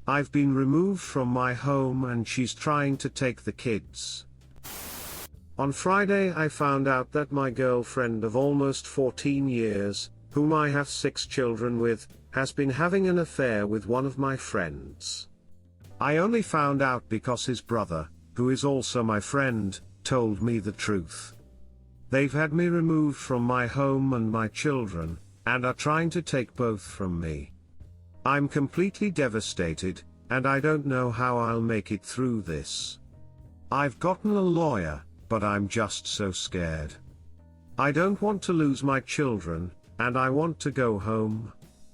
I've been removed from my home and she's trying to take the kids. On Friday I found out that my girlfriend of almost 14 years, whom I have 6 children with, has been having an affair with one of my friends. I only found out because his brother, who is also my friend, told me the truth. They've had me removed from my home and my children, and are trying to take both from me. I'm completely devastated, and I don't know how I'll make it through this. I've gotten a lawyer, but I'm just so scared. I don't want to lose my children, and I want to go home.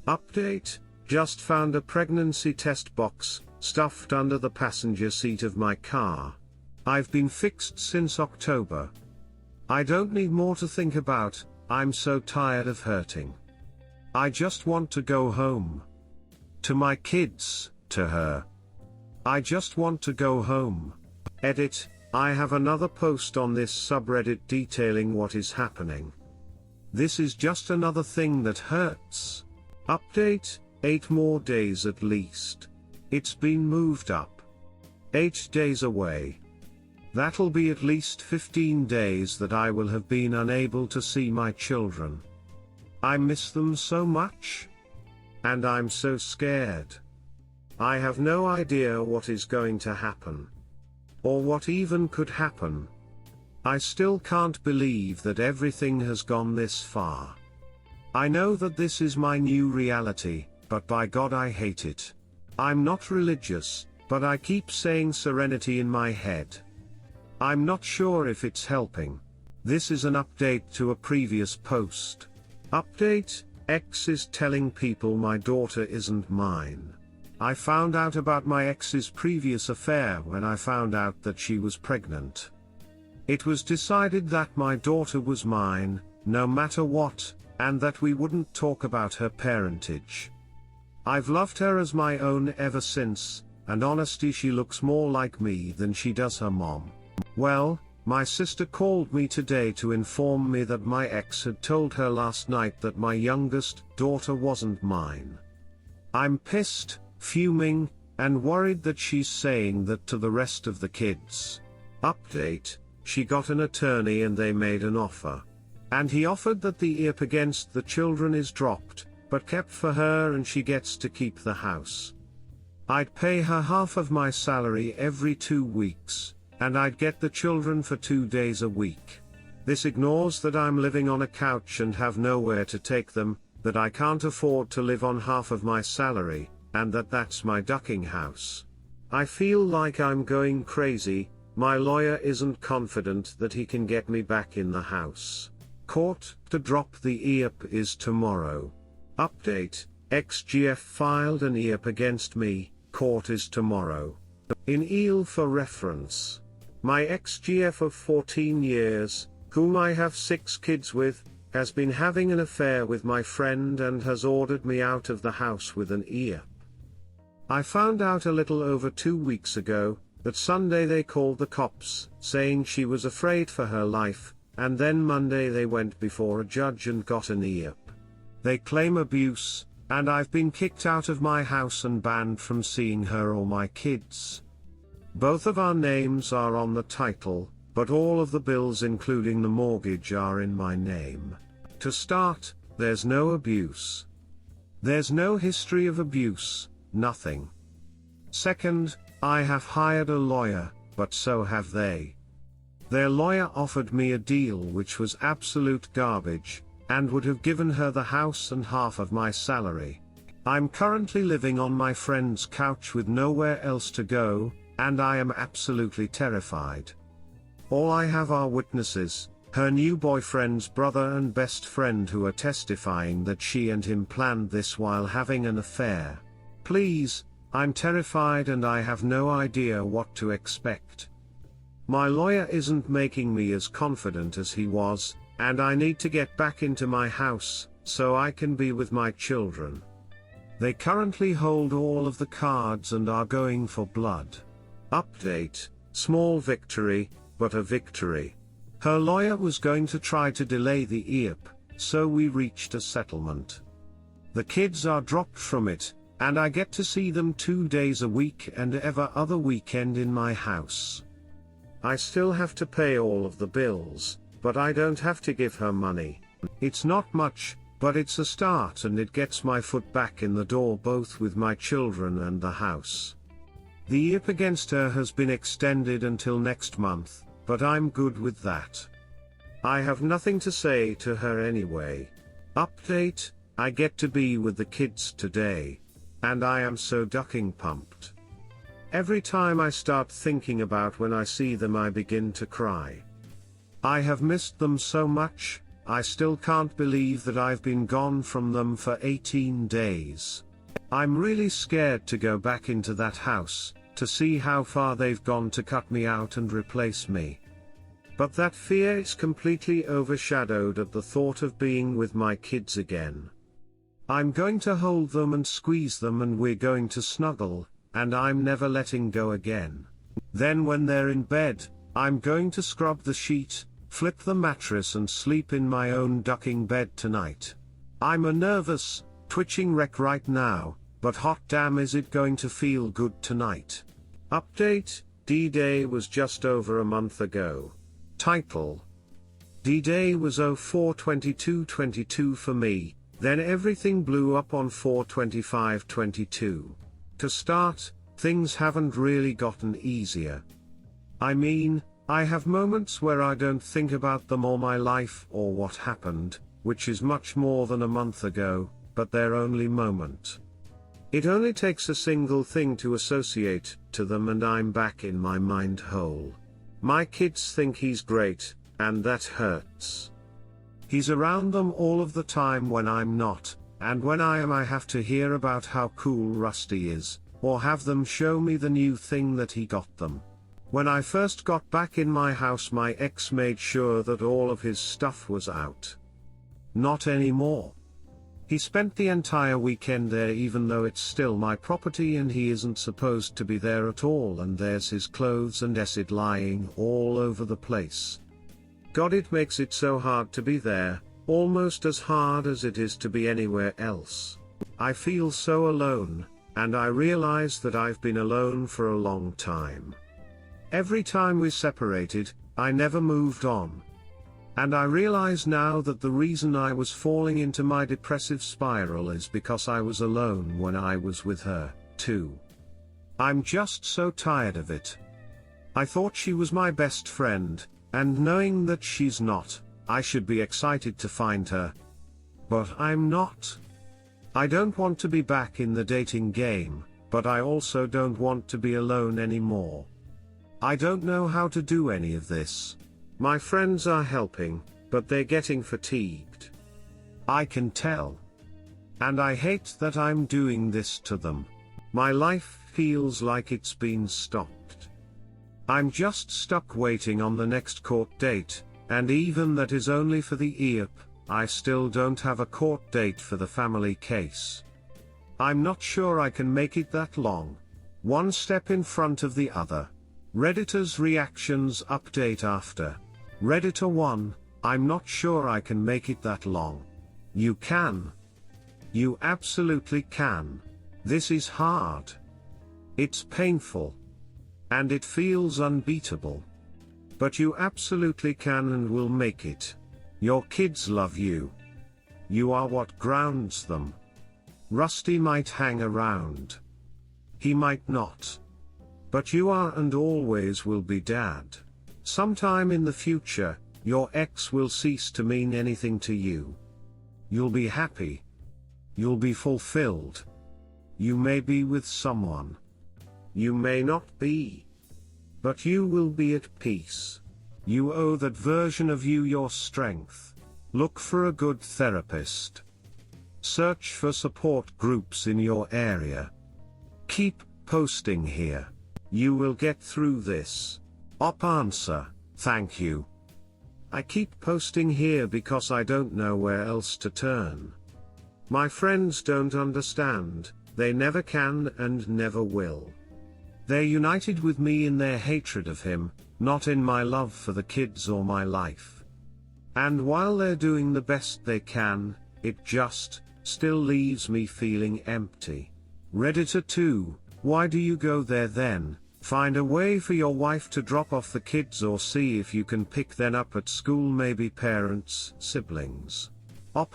Update: just found a pregnancy test box, stuffed under the passenger seat of my car. I've been fixed since October. I don't need more to think about, I'm so tired of hurting. I just want to go home. To my kids, to her. I just want to go home. Edit: I have another post on this subreddit detailing what is happening. This is just another thing that hurts. Update: 8 more days at least. It's been moved up. 8 days away. That'll be at least 15 days that I will have been unable to see my children. I miss them so much. And I'm so scared. I have no idea what is going to happen. Or what even could happen. I still can't believe that everything has gone this far. I know that this is my new reality, but by God I hate it. I'm not religious, but I keep saying serenity in my head. I'm not sure if it's helping. This is an update to a previous post. Update: X is telling people my daughter isn't mine. I found out about my ex's previous affair when I found out that she was pregnant. It was decided that my daughter was mine, no matter what, and that we wouldn't talk about her parentage. I've loved her as my own ever since, and honestly she looks more like me than she does her mom. Well, my sister called me today to inform me that my ex had told her last night that my youngest daughter wasn't mine. I'm pissed, fuming, and worried that she's saying that to the rest of the kids. Update: she got an attorney and they made an offer. And he offered that the IAP against the children is dropped, but kept for her and she gets to keep the house. I'd pay her half of my salary every 2 weeks, and I'd get the children for 2 days a week. This ignores that I'm living on a couch and have nowhere to take them, that I can't afford to live on half of my salary, and that's my ducking house. I feel like I'm going crazy. My lawyer isn't confident that he can get me back in the house. Court to drop the IAP is tomorrow. Update: XGF filed an IAP against me, court is tomorrow. In EEL for reference. My XGF of 14 years, whom I have 6 kids with, has been having an affair with my friend and has ordered me out of the house with an IAP. I found out a little over 2 weeks ago, that Sunday they called the cops, saying she was afraid for her life, and then Monday they went before a judge and got an IAP. They claim abuse, and I've been kicked out of my house and banned from seeing her or my kids. Both of our names are on the title, but all of the bills including the mortgage are in my name. To start, there's no abuse. There's no history of abuse, nothing. Second, I have hired a lawyer, but so have they. Their lawyer offered me a deal which was absolute garbage, and would have given her the house and half of my salary. I'm currently living on my friend's couch with nowhere else to go, and I am absolutely terrified. All I have are witnesses, her new boyfriend's brother and best friend, who are testifying that she and him planned this while having an affair. Please, I'm terrified and I have no idea what to expect. My lawyer isn't making me as confident as he was, and I need to get back into my house, so I can be with my children. They currently hold all of the cards and are going for blood. Update: small victory, but a victory. Her lawyer was going to try to delay the IAP, so we reached a settlement. The kids are dropped from it, and I get to see them 2 days a week and every other weekend in my house. I still have to pay all of the bills, but I don't have to give her money. It's not much, but it's a start and it gets my foot back in the door both with my children and the house. The IP against her has been extended until next month, but I'm good with that. I have nothing to say to her anyway. Update, I get to be with the kids today. And I am so ducking pumped. Every time I start thinking about when I see them I begin to cry. I have missed them so much, I still can't believe that I've been gone from them for 18 days. I'm really scared to go back into that house, to see how far they've gone to cut me out and replace me. But that fear is completely overshadowed at the thought of being with my kids again. I'm going to hold them and squeeze them and we're going to snuggle, and I'm never letting go again. Then when they're in bed, I'm going to scrub the sheet, flip the mattress and sleep in my own ducking bed tonight. I'm a nervous, twitching wreck right now, but hot damn is it going to feel good tonight. Update, D-Day was just over a month ago. Title: D-Day was 04/22/22 for me. Then everything blew up on 4/25/22. To start, things haven't really gotten easier. I mean, I have moments where I don't think about them or my life or what happened, which is much more than a month ago, but they're only moment. It only takes a single thing to associate to them and I'm back in my mind hole. My kids think he's great, and that hurts. He's around them all of the time when I'm not, and when I am I have to hear about how cool Rusty is, or have them show me the new thing that he got them. When I first got back in my house my ex made sure that all of his stuff was out. Not anymore. He spent the entire weekend there even though it's still my property and he isn't supposed to be there at all, and there's his clothes and acid lying all over the place. God, it makes it so hard to be there, almost as hard as it is to be anywhere else. I feel so alone, and I realize that I've been alone for a long time. Every time we separated, I never moved on. And I realize now that the reason I was falling into my depressive spiral is because I was alone when I was with her, too. I'm just so tired of it. I thought she was my best friend, and knowing that she's not, I should be excited to find her. But I'm not. I don't want to be back in the dating game, but I also don't want to be alone anymore. I don't know how to do any of this. My friends are helping, but they're getting fatigued. I can tell. And I hate that I'm doing this to them. My life feels like it's been stopped. I'm just stuck waiting on the next court date, and even that is only for the EAP. I still don't have a court date for the family case. I'm not sure I can make it that long. One step in front of the other. Redditor's reactions update after. Redditor 1, I'm not sure I can make it that long. You can. You absolutely can. This is hard. It's painful. And it feels unbeatable. But you absolutely can and will make it. Your kids love you. You are what grounds them. Rusty might hang around. He might not. But you are and always will be Dad. Sometime in the future, your ex will cease to mean anything to you. You'll be happy. You'll be fulfilled. You may be with someone. You may not be. But you will be at peace. You owe that version of you your strength. Look for a good therapist. Search for support groups in your area. Keep posting here. You will get through this. Op answer, thank you. I keep posting here because I don't know where else to turn. My friends don't understand, they never can and never will. They're united with me in their hatred of him, not in my love for the kids or my life. And while they're doing the best they can, it just still leaves me feeling empty. Redditor 2, why do you go there then? Find a way for your wife to drop off the kids or see if you can pick them up at school, maybe parents, siblings.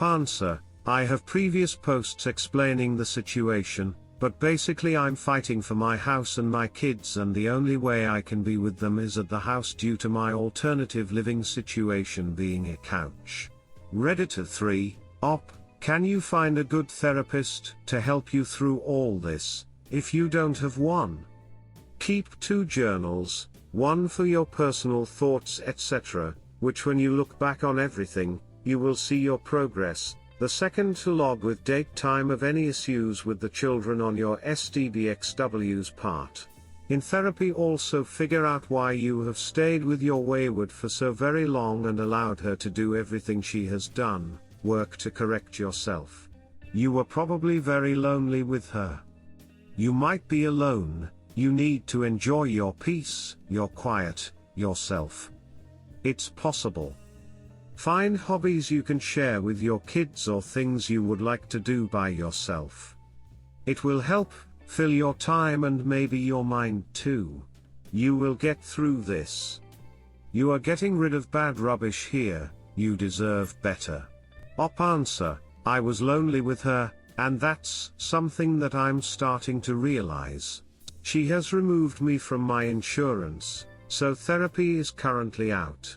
Answer, I have previous posts explaining the situation, but basically I'm fighting for my house and my kids, and the only way I can be with them is at the house due to my alternative living situation being a couch. Redditor 3, can you find a good therapist to help you through all this, if you don't have one? Keep 2 journals, one for your personal thoughts etc., which when you look back on everything, you will see your progress. The second to log with date time of any issues with the children on your SDBXW's part. In therapy also figure out why you have stayed with your wayward for so very long and allowed her to do everything she has done. Work to correct yourself. You were probably very lonely with her. You might be alone. You need to enjoy your peace, your quiet, yourself. It's possible. Find hobbies you can share with your kids or things you would like to do by yourself. It will help fill your time and maybe your mind too. You will get through this. You are getting rid of bad rubbish here, you deserve better. Answer, I was lonely with her, and that's something that I'm starting to realize. She has removed me from my insurance, so therapy is currently out.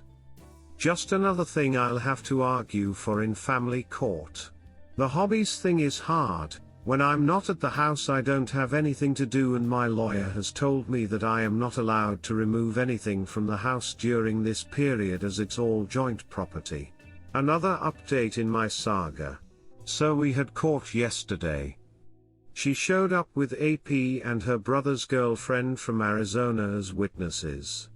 Just another thing I'll have to argue for in family court. The hobbies thing is hard. When I'm not at the house I don't have anything to do, and my lawyer has told me that I am not allowed to remove anything from the house during this period as it's all joint property. Another update in my saga. So we had court yesterday. She showed up with AP and her brother's girlfriend from Arizona as witnesses.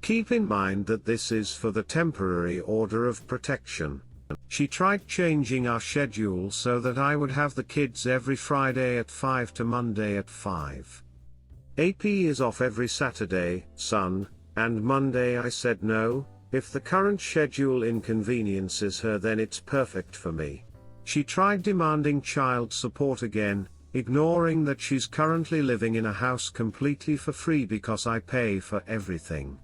Keep in mind that this is for the temporary order of protection. She tried changing our schedule so that I would have the kids every Friday at 5 to Monday at 5. AP is off every Saturday, son, and Monday. I said no, if the current schedule inconveniences her then it's perfect for me. She tried demanding child support again, ignoring that she's currently living in a house completely for free because I pay for everything.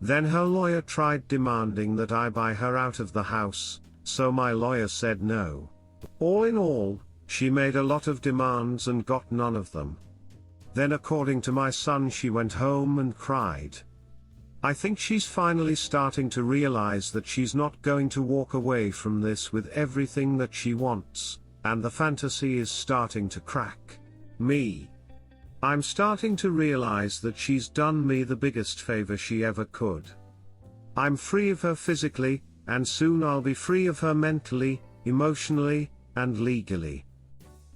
Then her lawyer tried demanding that I buy her out of the house, so my lawyer said no. All in all, she made a lot of demands and got none of them. Then according to my son she went home and cried. I think she's finally starting to realize that she's not going to walk away from this with everything that she wants, and the fantasy is starting to crack. Me. I'm starting to realize that she's done me the biggest favor she ever could. I'm free of her physically, and soon I'll be free of her mentally, emotionally, and legally.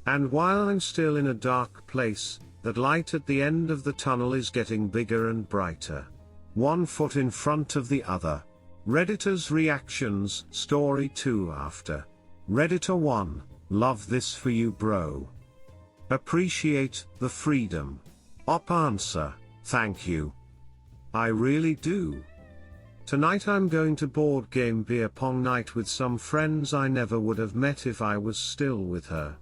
And while I'm still in a dark place, that light at the end of the tunnel is getting bigger and brighter. One foot in front of the other. Redditor's reactions, story 2 after. Redditor 1, love this for you bro. Appreciate the freedom. Answer, thank you. I really do. Tonight I'm going to board game beer pong night with some friends I never would have met if I was still with her.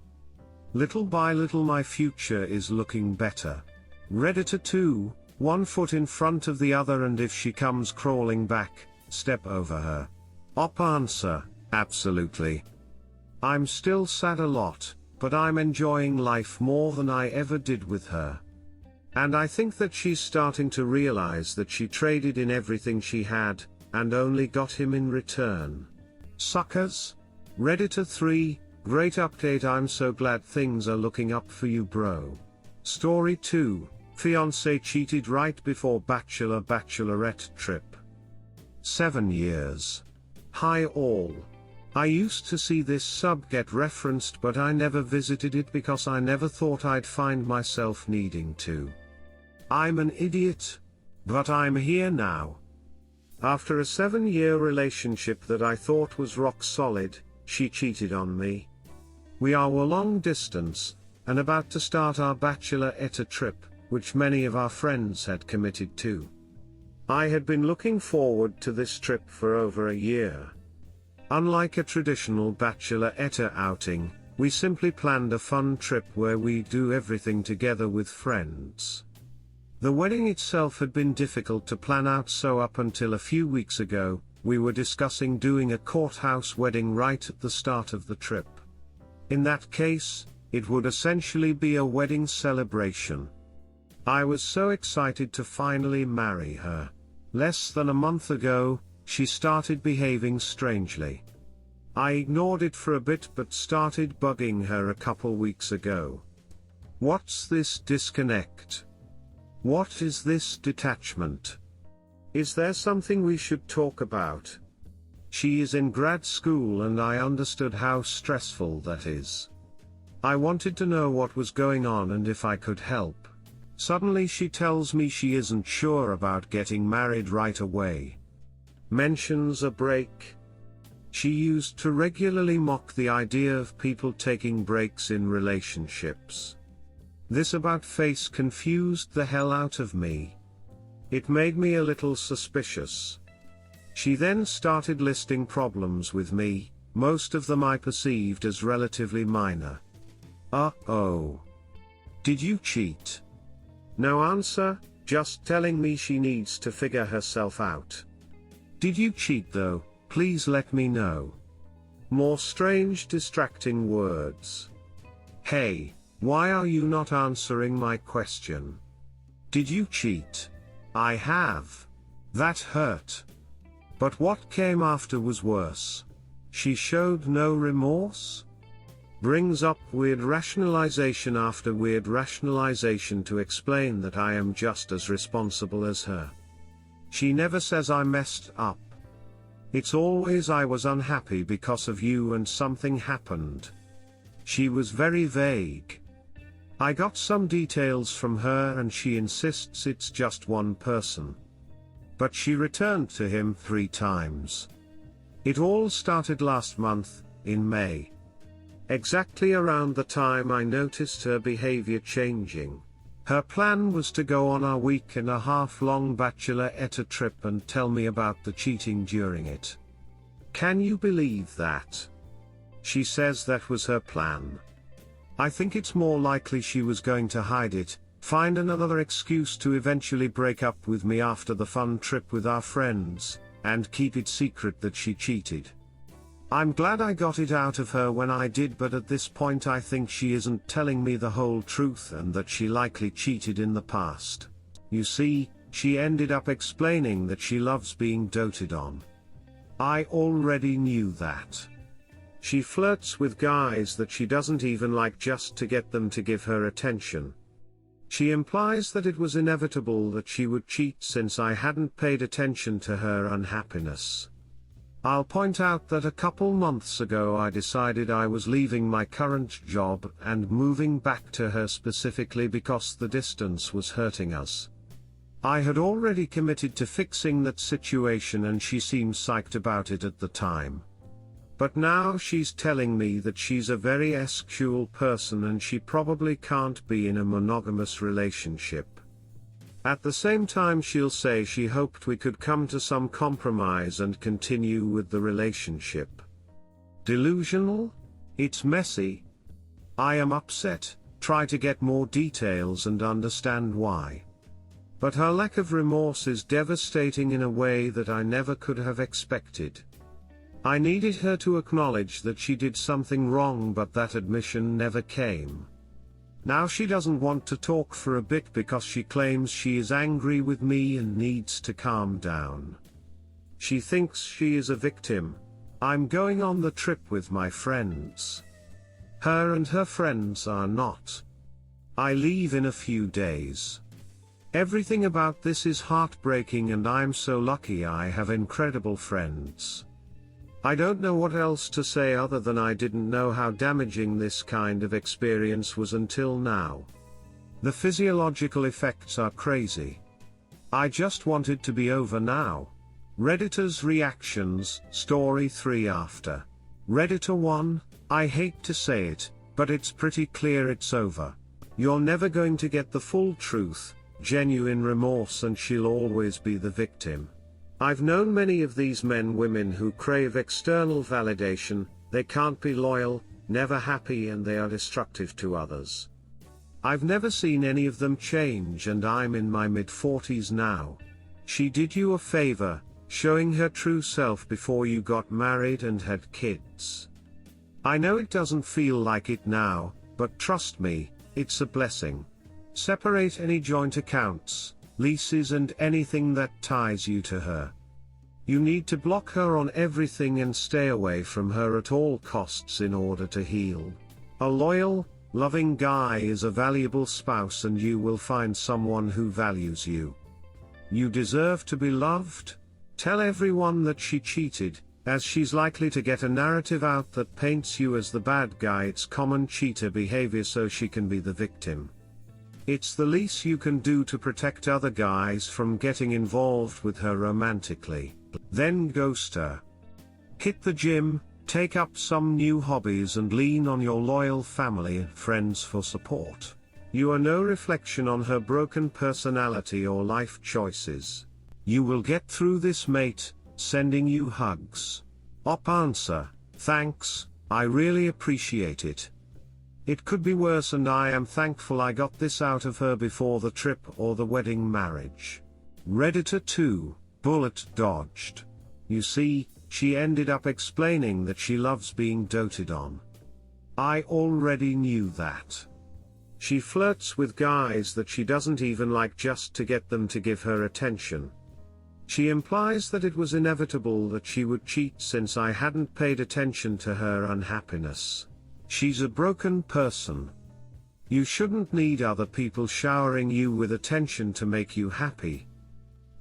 Little by little my future is looking better. Redditor 2, one foot in front of the other, and if she comes crawling back, step over her. Answer, absolutely. I'm still sad a lot, but I'm enjoying life more than I ever did with her. And I think that she's starting to realize that she traded in everything she had, and only got him in return. Suckers? Redditor 3, great update, I'm so glad things are looking up for you bro. Story 2, fiancé cheated right before Bachelorette trip. 7 years. Hi all. I used to see this sub get referenced, but I never visited it because I never thought I'd find myself needing to. I'm an idiot. But I'm here now. After a 7-year relationship that I thought was rock solid, she cheated on me. We are long distance, and about to start our Bachelorette trip, which many of our friends had committed to. I had been looking forward to this trip for over a year. Unlike a traditional Bachelorette outing, We simply planned a fun trip where we do everything together with friends. The wedding itself had been difficult to plan out, so up until a few weeks ago, we were discussing doing a courthouse wedding right at the start of the trip. In that case, it would essentially be a wedding celebration. I was so excited to finally marry her. Less than a month ago, she started behaving strangely. I ignored it for a bit but started bugging her a couple weeks ago. What's this disconnect? What is this detachment? Is there something we should talk about? She is in grad school and I understood how stressful that is. I wanted to know what was going on and if I could help. Suddenly she tells me she isn't sure about getting married right away. Mentions a break. She used to regularly mock the idea of people taking breaks in relationships. This about face confused the hell out of me. It made me a little suspicious. She then started listing problems with me, most of them I perceived as relatively minor. Uh-oh. Did you cheat? No answer, just telling me she needs to figure herself out. Did you cheat though? Please let me know. More strange, distracting words. Hey, why are you not answering my question? Did you cheat? I have. That hurt. But what came after was worse. She showed no remorse? Brings up weird rationalization after weird rationalization to explain that I am just as responsible as her. She never says I messed up. It's always I was unhappy because of you and something happened. She was very vague. I got some details from her and she insists it's just one person. But she returned to him 3 times. It all started last month, in May. Exactly around the time I noticed her behavior changing. Her plan was to go on our week-and-a-half-long Bachelorette trip and tell me about the cheating during it. Can you believe that? She says that was her plan. I think it's more likely she was going to hide it, find another excuse to eventually break up with me after the fun trip with our friends, and keep it secret that she cheated. I'm glad I got it out of her when I did, but at this point I think she isn't telling me the whole truth and that she likely cheated in the past. You see, she ended up explaining that she loves being doted on. I already knew that. She flirts with guys that she doesn't even like just to get them to give her attention. She implies that it was inevitable that she would cheat since I hadn't paid attention to her unhappiness. I'll point out that a couple months ago I decided I was leaving my current job and moving back to her specifically because the distance was hurting us. I had already committed to fixing that situation and she seemed psyched about it at the time. But now she's telling me that she's a very sexual person and she probably can't be in a monogamous relationship. At the same time she'll say she hoped we could come to some compromise and continue with the relationship. Delusional? It's messy. I am upset, try to get more details and understand why. But her lack of remorse is devastating in a way that I never could have expected. I needed her to acknowledge that she did something wrong, but that admission never came. Now she doesn't want to talk for a bit because she claims she is angry with me and needs to calm down. She thinks she is a victim. I'm going on the trip with my friends. Her and her friends are not. I leave in a few days. Everything about this is heartbreaking and I'm so lucky I have incredible friends. I don't know what else to say other than I didn't know how damaging this kind of experience was until now. The physiological effects are crazy. I just want it to be over now. Redditor's reactions, story 3 after. Redditor 1, I hate to say it, but it's pretty clear it's over. You're never going to get the full truth, genuine remorse, and she'll always be the victim. I've known many of these men-women who crave external validation, they can't be loyal, never happy, and they are destructive to others. I've never seen any of them change, and I'm in my mid-40s now. She did you a favor, showing her true self before you got married and had kids. I know it doesn't feel like it now, but trust me, it's a blessing. Separate any joint accounts, leases, and anything that ties you to her. You need to block her on everything and stay away from her at all costs in order to heal. A loyal, loving guy is a valuable spouse, and you will find someone who values you. You deserve to be loved. Tell everyone that she cheated, as she's likely to get a narrative out that paints you as the bad guy. It's common cheater behavior, so she can be the victim. It's the least you can do to protect other guys from getting involved with her romantically. Then ghost her. Hit the gym, take up some new hobbies, and lean on your loyal family and friends for support. You are no reflection on her broken personality or life choices. You will get through this, mate. Sending you hugs. Op answer, thanks, I really appreciate it. It could be worse, and I am thankful I got this out of her before the trip or the wedding marriage. Redditor 2, bullet dodged. You see, she ended up explaining that she loves being doted on. I already knew that. She flirts with guys that she doesn't even like just to get them to give her attention. She implies that it was inevitable that she would cheat since I hadn't paid attention to her unhappiness. She's a broken person. You shouldn't need other people showering you with attention to make you happy.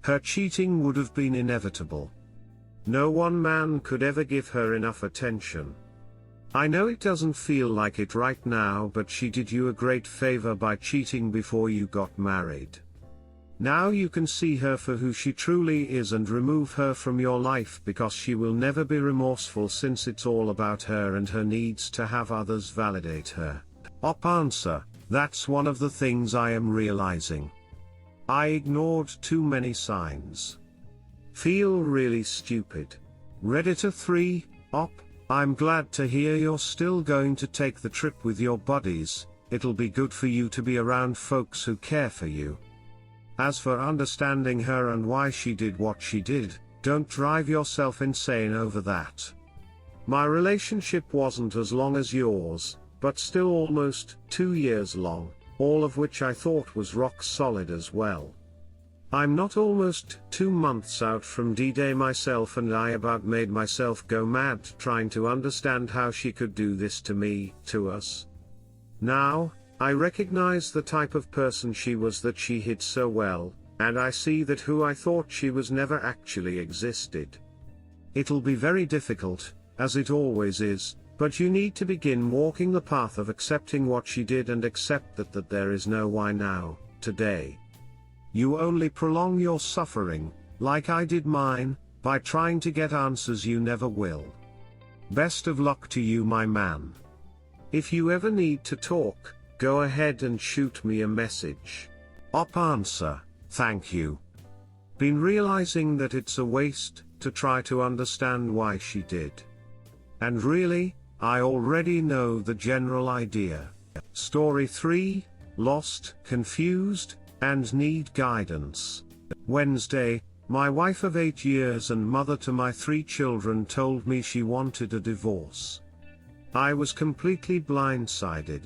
Her cheating would have been inevitable. No one man could ever give her enough attention. I know it doesn't feel like it right now, but she did you a great favor by cheating before you got married. Now you can see her for who she truly is and remove her from your life, because she will never be remorseful, since it's all about her and her needs to have others validate her. Op answer, that's one of the things I am realizing. I ignored too many signs. Feel really stupid. Redditor 3, Op, I'm glad to hear you're still going to take the trip with your buddies. It'll be good for you to be around folks who care for you. As for understanding her and why she did what she did, don't drive yourself insane over that. My relationship wasn't as long as yours, but still almost 2 years long, all of which I thought was rock solid as well. I'm not almost 2 months out from D-Day myself, and I about made myself go mad trying to understand how she could do this to me, to us. Now, I recognize the type of person she was that she hid so well, and I see that who I thought she was never actually existed. It'll be very difficult, as it always is, but you need to begin walking the path of accepting what she did and accept that there is no why now, today. You only prolong your suffering, like I did mine, by trying to get answers you never will. Best of luck to you, my man. If you ever need to talk, go ahead and shoot me a message. Op answer, thank you. Been realizing that it's a waste to try to understand why she did. And really, I already know the general idea. Story 3, lost, confused, and need guidance. Wednesday, my wife of 8 years and mother to my 3 children told me she wanted a divorce. I was completely blindsided.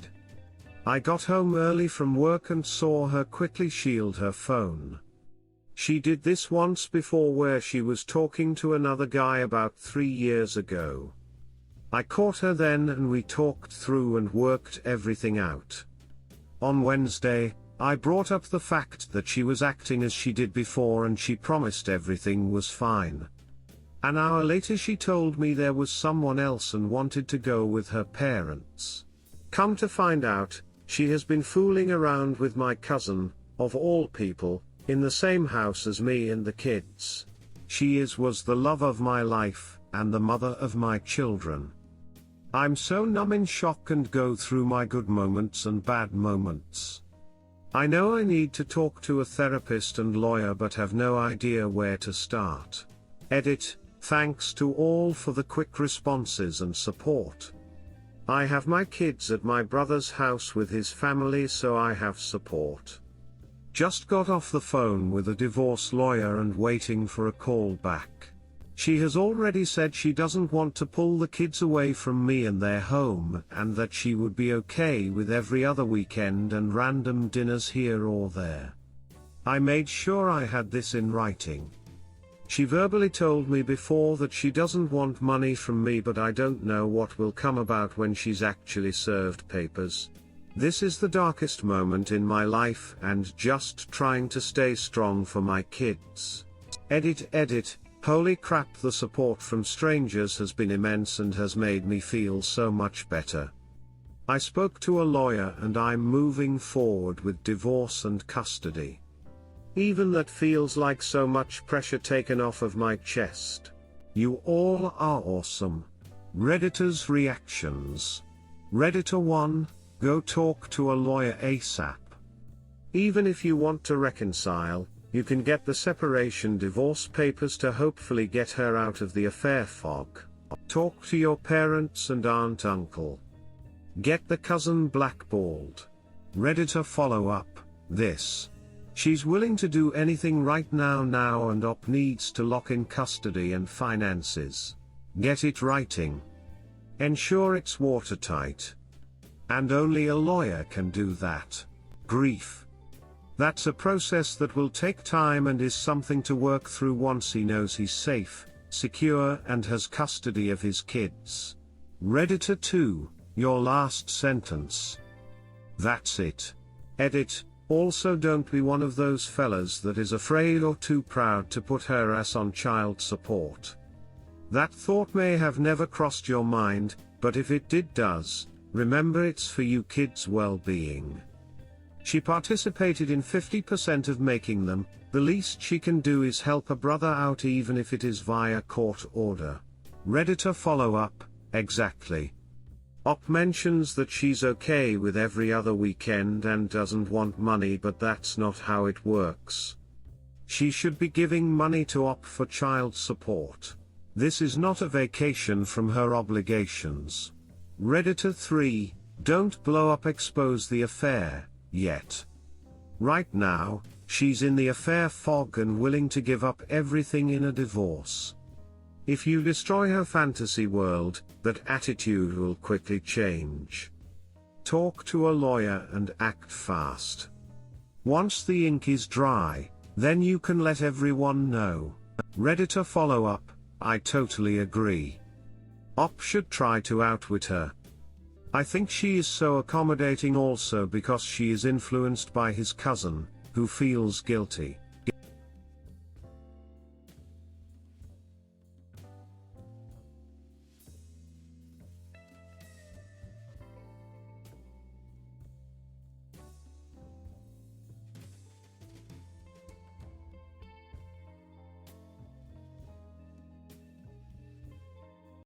I got home early from work and saw her quickly shield her phone. She did this once before, where she was talking to another guy about 3 years ago. I caught her then and we talked through and worked everything out. On Wednesday, I brought up the fact that she was acting as she did before, and she promised everything was fine. An hour later she told me there was someone else and wanted to go with her parents. Come to find out, she has been fooling around with my cousin, of all people, in the same house as me and the kids. She was the love of my life, and the mother of my children. I'm so numb in shock and go through my good moments and bad moments. I know I need to talk to a therapist and lawyer, but have no idea where to start. Edit, thanks to all for the quick responses and support. I have my kids at my brother's house with his family, so I have support. Just got off the phone with a divorce lawyer and waiting for a call back. She has already said she doesn't want to pull the kids away from me and their home, and that she would be okay with every other weekend and random dinners here or there. I made sure I had this in writing. She verbally told me before that she doesn't want money from me, but I don't know what will come about when she's actually served papers. This is the darkest moment in my life, and just trying to stay strong for my kids. Edit. Holy crap, the support from strangers has been immense and has made me feel so much better. I spoke to a lawyer and I'm moving forward with divorce and custody. Even that feels like so much pressure taken off of my chest. You all are awesome. Redditors' reactions. Redditor 1, go talk to a lawyer ASAP. Even if you want to reconcile, you can get the separation divorce papers to hopefully get her out of the affair fog. Talk to your parents and uncle. Get the cousin blackballed. Redditor follow up, this. She's willing to do anything right now and op needs to lock in custody and finances. Get it writing. Ensure it's watertight. And only a lawyer can do that. Grief. That's a process that will take time and is something to work through once he knows he's safe, secure and has custody of his kids. Redditor 2, your last sentence. That's it. Edit. Also, don't be one of those fellas that is afraid or too proud to put her ass on child support. That thought may have never crossed your mind, but if it does, remember it's for you kids' well-being. She participated in 50% of making them. The least she can do is help a brother out, even if it is via court order. Redditor follow up, exactly. Op mentions that she's okay with every other weekend and doesn't want money, but that's not how it works. She should be giving money to Op for child support. This is not a vacation from her obligations. Redditor 3, don't blow up, expose the affair, yet. Right now, she's in the affair fog and willing to give up everything in a divorce. If you destroy her fantasy world, that attitude will quickly change. Talk to a lawyer and act fast. Once the ink is dry, then you can let everyone know. Redditor follow up, I totally agree. Op should try to outwit her. I think she is so accommodating also because she is influenced by his cousin, who feels guilty.